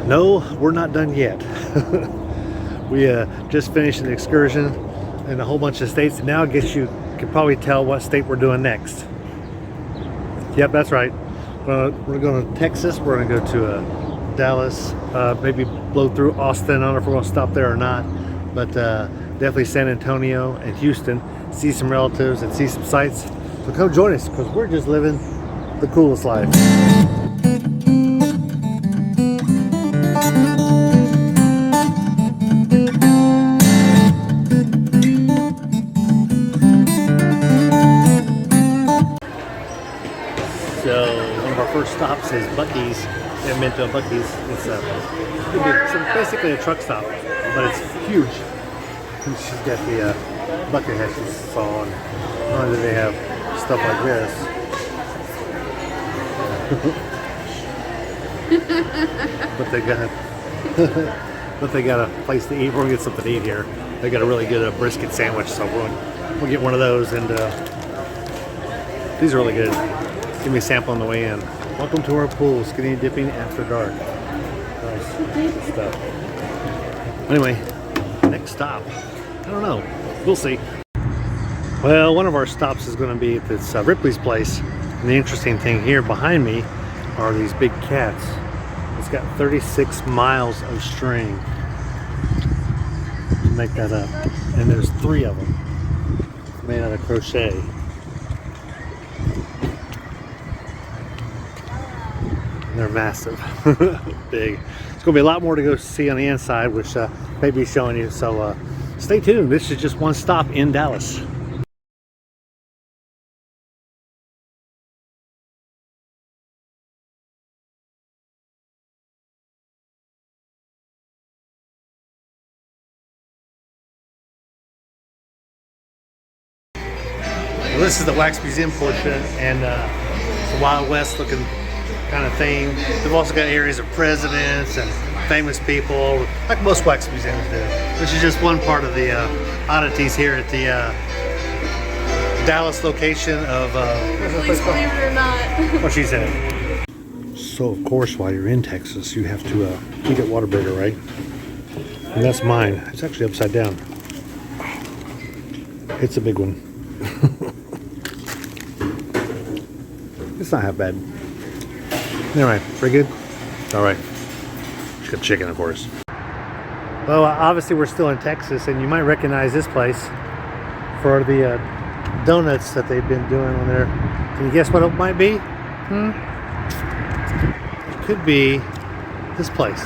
No, we're not done yet. We just finished an excursion in a whole bunch of states, and now I guess you can probably tell what state we're doing next. Yep, that's right. We're going to Texas. We're going to go to Dallas, maybe blow through Austin. I don't know if we're going to stop there or not, but definitely San Antonio and Houston, see some relatives and see some sights. So come join us, because we're just living the coolest life. So one of our first stops is Bucky's in Mentos. Bucky's. It's basically a truck stop, but it's huge. And she's got the bucket hat she saw, and not only do they have stuff like this, but they got a place to eat. We're gonna get something to eat here. They got a really good brisket sandwich, so we'll get one of those, and these are really good. Give me a sample on the way in. Welcome to our pool, skinny dipping after dark. Nice stuff. Anyway, next stop. I don't know. We'll see. Well, one of our stops is going to be at this Ripley's place. And the interesting thing here behind me are these big cats. It's got 36 miles of string. Make that up. And there's 3 of them made out of crochet. They're massive. Big. It's going to be a lot more to go see on the inside, which may be showing you. So stay tuned. This is just one stop in Dallas. Well, this is the wax museum portion, and it's a Wild West looking kind of thing. They've also got areas of presidents and famous people, like most wax museums do. This is just one part of the oddities here at the Dallas location of Please believe it or not. what she said. So of course, while you're in Texas, you have to eat at Whataburger, right? And that's mine. It's actually upside down. It's a big one. It's not half bad. Anyway, pretty good? Alright. She's got chicken, of course. Well, obviously we're still in Texas, and you might recognize this place for the donuts that they've been doing on there. Can you guess what it might be? It could be this place.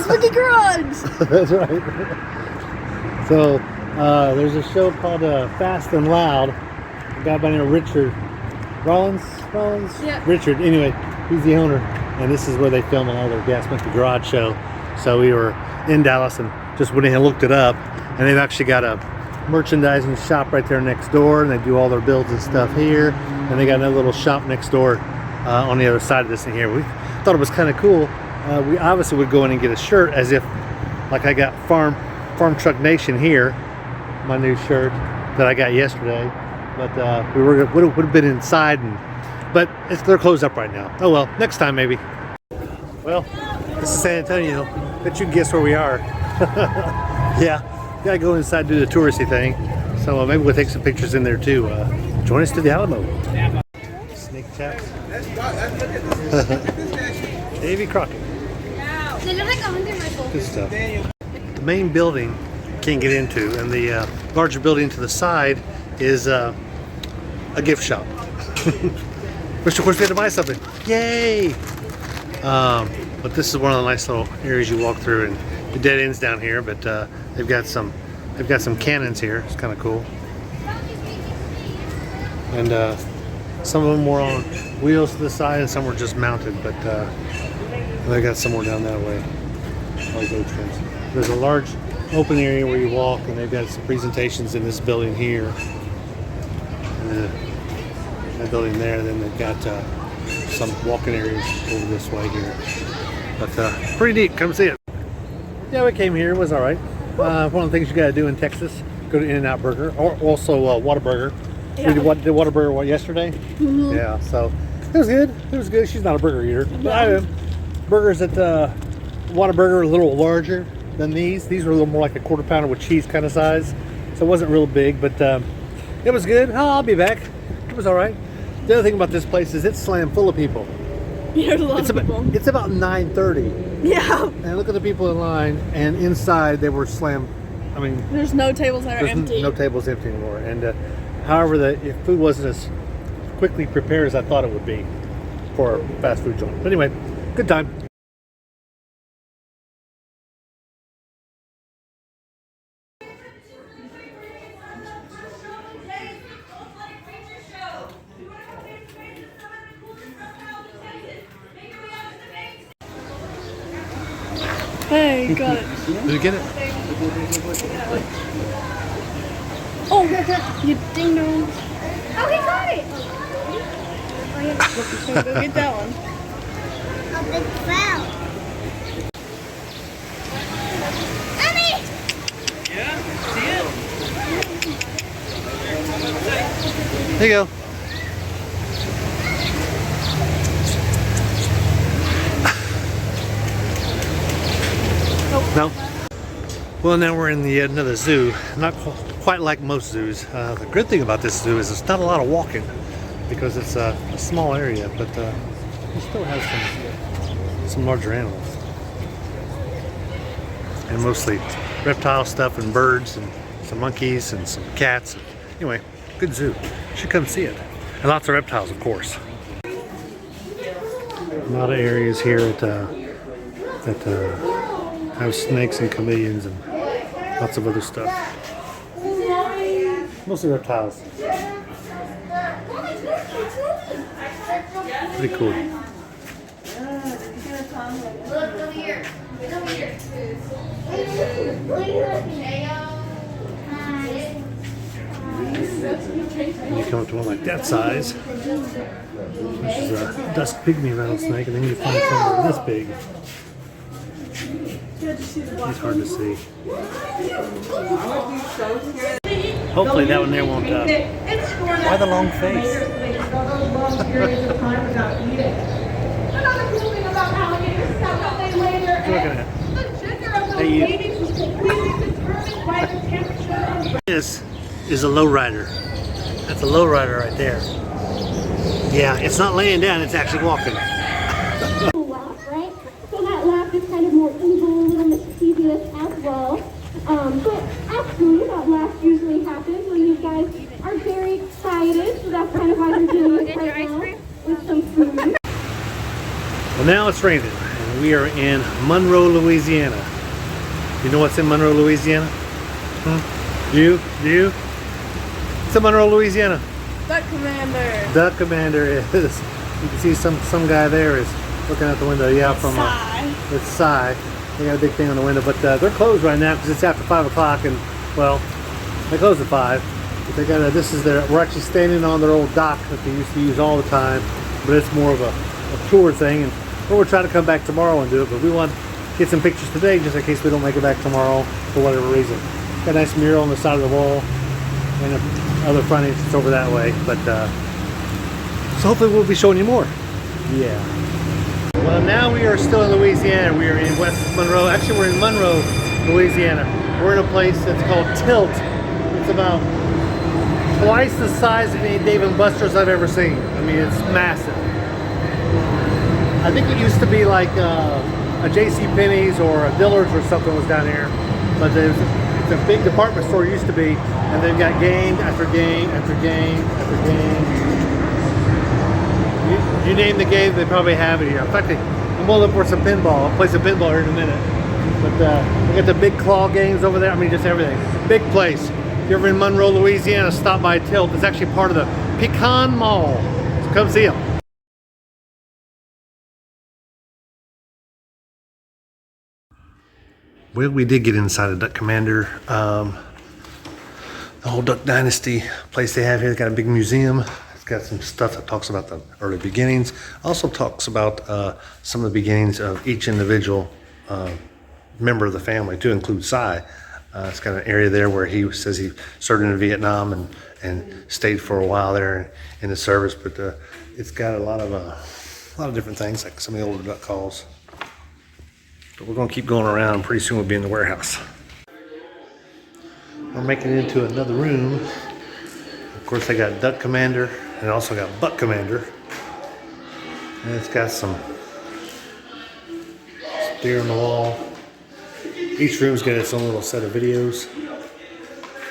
Bucky Garage! That's right. So, there's a show called Fast and Loud. A guy by the name of Richard Rollins? Yeah. Richard, anyway. He's the owner, and this is where they film all their Gas Monkey Garage show. So we were in Dallas and just went in and looked it up, and they've actually got a merchandising shop right there next door, and they do all their builds and stuff here, and they got another little shop next door on the other side of this thing here. We thought it was kind of cool. We obviously would go in and get a shirt, as if, like I got Farm Truck Nation here, my new shirt that I got yesterday, but we would have been inside, but they're closed up right now. Oh well, next time maybe. Well, this is San Antonio. Bet you can guess where we are. Yeah, gotta go inside, do the touristy thing. So maybe we'll take some pictures in there too. Join us to the Alamo. Snake chat. Davy Crockett. They look like a hunting rifle. Good stuff. The main building can't get into, and the larger building to the side is a gift shop. Which of course we had to buy something. Yay! But this is one of the nice little areas you walk through, and the dead ends down here. But they've got some cannons here. It's kind of cool. And some of them were on wheels to the side, and some were just mounted. But they got some more down that way. There's a large open area where you walk, and they've got some presentations in this building here. That building there, then they've got some walking areas over this way here. But pretty neat. Come see it. Yeah, we came here. It was all right. One of the things you got to do in Texas, go to In-N-Out Burger, or also Whataburger. Yeah. We did Whataburger yesterday? Mm-hmm. Yeah, so it was good. It was good. She's not a burger eater, but I am. Burgers at Whataburger a little larger than these. These were a little more like a quarter pounder with cheese kind of size. So it wasn't real big, but it was good. Oh, I'll be back. It was all right. The other thing about this place is it's slammed full of people. Yeah, there's a lot of people. It's about 9:30. Yeah. And look at the people in line, and inside they were slammed. I mean, There's no tables that are empty. no tables empty anymore. And however, if food wasn't as quickly prepared as I thought it would be for a fast food joint. But anyway, good time. Hey, got it. Did you get it? Oh, you ding dong. Oh, he got it. So go get that one. A big cloud. Mommy! Yeah, see it? There you go. No. Well, now we're in the another zoo. Not quite like most zoos. The good thing about this zoo is it's not a lot of walking because it's a small area, but it still has some larger animals, and mostly reptile stuff and birds and some monkeys and some cats. Anyway, good zoo. You should come see it. And lots of reptiles, of course. A lot of areas here that have snakes and chameleons and lots of other stuff. Mostly reptiles. Pretty cool. Look, over here. Over here. And you come up to one like that size, which is a dusk pygmy rattlesnake, and then you find something this big. It's hard to see. Hopefully that one there won't why the long face? Hey, you. This is a lowrider. That's a lowrider right there. Yeah, it's not laying down, it's actually walking. Laugh, right? So that laugh is kind of more evil, a little mischievous as well. But actually, that laugh usually happens when you guys are very excited. So that's kind of why we're doing it right now with some food. Well, now it's raining, and we are in Monroe, Louisiana. You know what's in Monroe, Louisiana? Do you? It's in Monroe, Louisiana. Duck Commander. Duck Commander is. You can see some guy there is looking out the window. Yeah, from it's Psy. They got a big thing on the window, but they're closed right now because it's after 5 o'clock, and well, they close at 5. But they got we're actually standing on their old dock that they used to use all the time, but it's more of a tour thing, and we'll try to come back tomorrow and do it. But we want to get some pictures today just in case we don't make it back tomorrow for whatever reason. Got a nice mural on the side of the wall, and other frontage it's over that way. But so hopefully we'll be showing you more. Yeah. Well, now we are still in Louisiana. We are in West Monroe. Actually, we're in Monroe, Louisiana. We're in a place that's called Tilt. It's about twice the size of any Dave & Buster's I've ever seen. I mean, it's massive. I think it used to be like a JCPenney's or a Dillard's or something was down here. But it's a big department store, used to be, and they've got game after game after game after game. You name the game, they probably have it here. In fact, I'm going to look for some pinball. I'll play some pinball here in a minute. But we got the big claw games over there. I mean, just everything. Big place. If you're ever in Monroe, Louisiana, stop by Tilt. It's actually part of the Pecan Mall. So come see them. Well, we did get inside of Duck Commander. The whole Duck Dynasty place they have here. It's got a big museum. It's got some stuff that talks about the early beginnings. Also talks about some of the beginnings of each individual member of the family, to include Psy. It's got an area there where he says he served in Vietnam and stayed for a while there in the service. But it's got a lot of different things, like some of the older duck calls. But we're gonna keep going around. Pretty soon we'll be in the warehouse. We're making it into another room. Of course, I got Duck Commander and also got Buck Commander. And it's got some deer on the wall. Each room's got its own little set of videos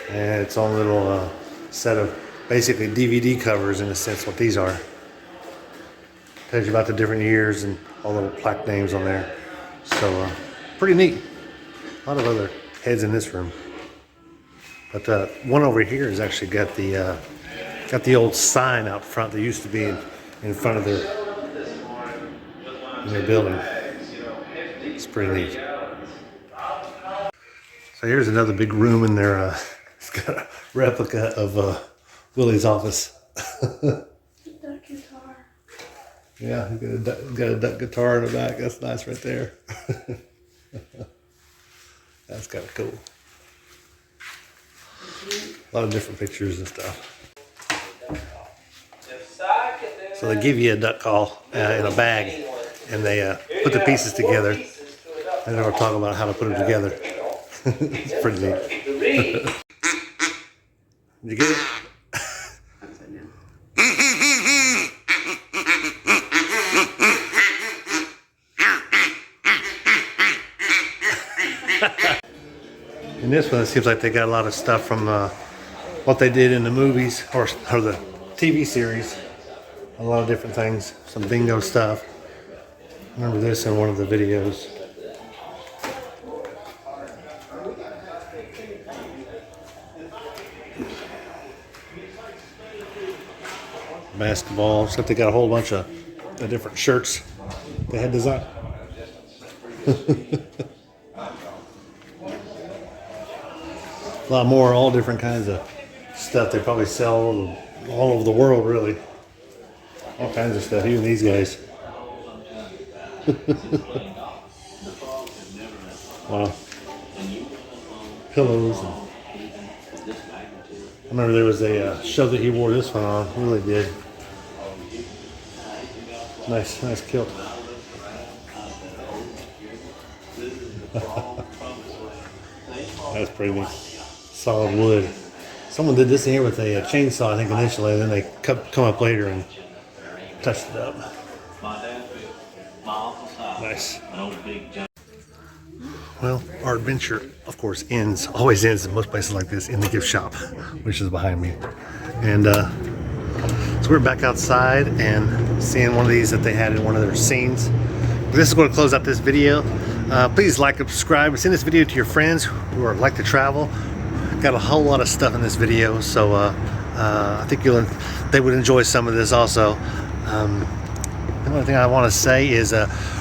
and its own little set of basically DVD covers, in a sense, what these are. Tells you about the different years and all the little plaque names on there. So pretty neat. A lot of other heads in this room. But one over here has actually got the old sign out front that used to be in front of their building. It's pretty neat. So here's another big room in there. It's got a replica of Willie's office. Duck guitar. Yeah, you got a duck guitar in the back. That's nice right there. That's kind of cool. A lot of different pictures and stuff. So they give you a duck call in a bag, and they put the pieces together, and they'll talk about how to put them together. It's pretty neat. Did you get it? In this one, it seems like they got a lot of stuff from what they did in the movies or the TV series. A lot of different things, some bingo stuff. I remember this in one of the videos. Basketball, except they got a whole bunch of different shirts they had designed. A lot more, all different kinds of stuff they probably sell all over the world, really. All kinds of stuff, even these guys. Wow. Pillows. I remember there was a show that he wore this one on. Really did. Nice kilt. That's pretty neat. Solid wood. Someone did this in here with a chainsaw, I think, initially, and then they come up later and touched it up. Nice. Well, our adventure, of course, always ends in most places like this, in the gift shop, which is behind me. And so we're back outside and seeing one of these that they had in one of their scenes. This is going to close out this video. Please like and subscribe and send this video to your friends who like to travel. Got a whole lot of stuff in this video, so I think they would enjoy some of this also. The only thing I want to say is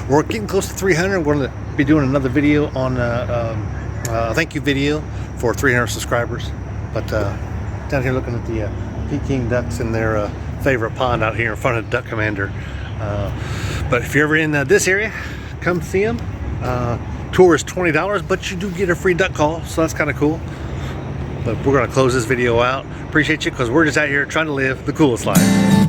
we're getting close to 300. We're going to be doing another video on a thank you video for 300 subscribers. But down here looking at the Peking ducks in their favorite pond out here in front of Duck Commander. But if you're ever in this area, come see them. Tour is $20, but you do get a free duck call, so that's kind of cool. But we're going to close this video out. Appreciate you, because we're just out here trying to live the coolest life.